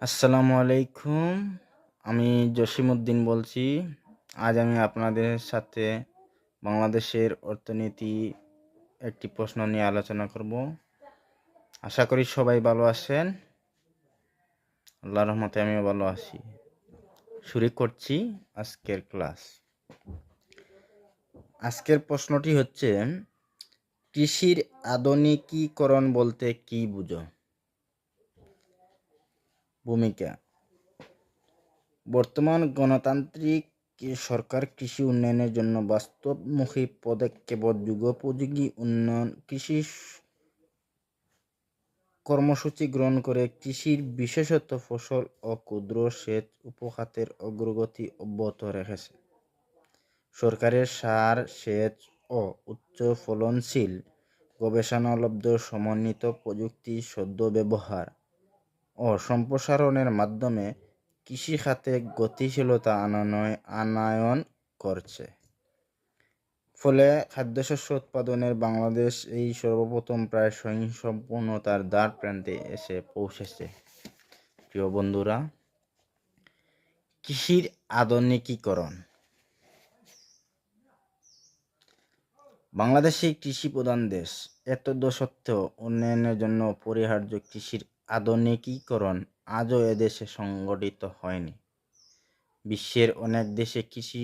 আসসালামু আলাইকুম। আমি জসিমউদ্দিন বলছি। আজ আমি আপনাদের সাথে বাংলাদেশের অর্থনীতি একটি প্রশ্ন নিয়ে আলোচনা করব। আশা করি সবাই ভালো আছেন। আল্লাহর রহমতে আমিও ভালো আছি। শুরু করছি আজকের ক্লাস। আজকের প্রশ্নটি হচ্ছে, কৃষির আধুনিকীকরণ বলতে কী বুঝো? ভূমিকা: বর্তমান গণতান্ত্রিক সরকার কৃষি উন্নয়নের জন্য বাস্তবমুখী পদক্ষেপ ও যুগোপযোগী উন্নয়ন কৃষি কর্মসূচি গ্রহণ করে কৃষির বিশেষত ফসল ও ক্ষুদ্র সেচ উপখাতের অগ্রগতি অব্যাহত রেখেছে। সরকারের সার, সেচ ও উচ্চ ফলনশীল গবেষণালব্ধ সমন্বিত প্রযুক্তি সদ্ব্যবহার ও সম্প্রসারণের মাধ্যমে কৃষি খাতে গতিশীলতা আনয়ন করছে। ফলে খাদ্যশস্য উৎপাদনের বাংলাদেশ এই সর্বপ্রথম প্রায় স্বয়ংসম্পূর্ণতার দ্বার প্রান্তে এসে পৌঁছেছে। প্রিয় বন্ধুরা, কৃষির আধুনিকীকরণ। বাংলাদেশে কৃষি প্রধান দেশ। এতদসত্ত্বেও উন্নয়নের জন্য অপরিহার্য কৃষির আধুনিকীকরণ আজও এদেশে সংগঠিত হয়নি। বিশ্বের অনেক দেশে কৃষি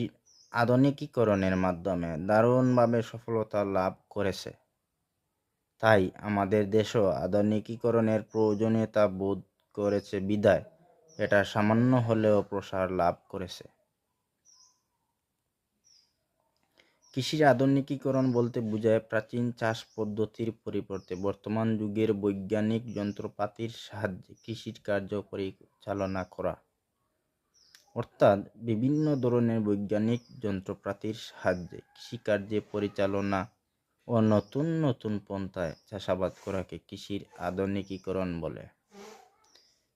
আধুনিকীকরণের মাধ্যমে দারুণভাবে সফলতা লাভ করেছে। তাই আমাদের দেশও আধুনিকীকরণের প্রয়োজনীয়তা বোধ করেছে বিধায় এটা সামান্য হলেও প্রসার লাভ করেছে। কৃষির আধুনিকীকরণ বলতে বোঝায় প্রাচীন চাষ পদ্ধতির পরিবর্তে বর্তমান যুগের বৈজ্ঞানিক যন্ত্রপাতির সাহায্যে কৃষির কার্য পরিচালনা করা। অর্থাৎ বিভিন্ন ধরনের বৈজ্ঞানিক যন্ত্রপাতির সাহায্যে কৃষিকার্যে পরিচালনা ও নতুন নতুন পন্থায় চাষাবাদ করাকে কৃষির আধুনিকীকরণ বলে।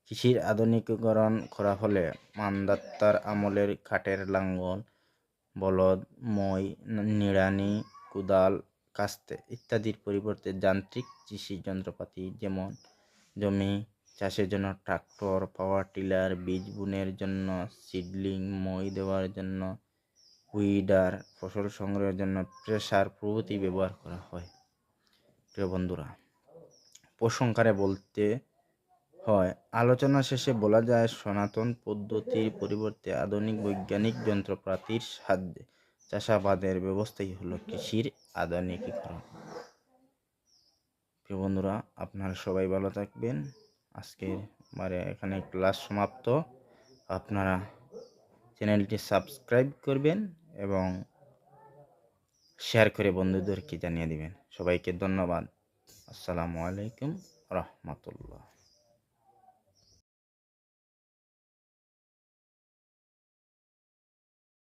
কৃষির আধুনিকীকরণ করা হলে মান্ধাতার আমলের কাঠের লাঙ্গল, বলদ, মই, নিড়ানি, কোদাল, কাস্তে ইত্যাদির পরিবর্তে যান্ত্রিক কৃষি যন্ত্রপাতি যেমন জমি চাষের জন্য ট্রাক্টর, পাওয়ার টিলার, বীজ বুনের জন্য সিডলিং, মই দেওয়ার জন্য উইডার, ফসল সংগ্রহের জন্য প্রেসার প্রভৃতি ব্যবহার করা হয়। প্রিয় বন্ধুরা, উপসংহারে বলতে হয়, আলোচনা শেষে বলা যায় সনাতন পদ্ধতির পরিবর্তে আধুনিক বৈজ্ঞানিক যন্ত্রপাতির সাহায্যে চাষাবাদের ব্যবস্থাই হলো কৃষির আধুনিকীকরণ। প্রিয় বন্ধুরা, আপনারা সবাই ভালো থাকবেন। আজকের এখানে ক্লাস সমাপ্ত। আপনারা চ্যানেলটি সাবস্ক্রাইব করবেন এবং শেয়ার করে বন্ধুদেরকে জানিয়ে দিবেন। সবাইকে ধন্যবাদ। আসসালামু আলাইকুম রহমতুল্লাহ।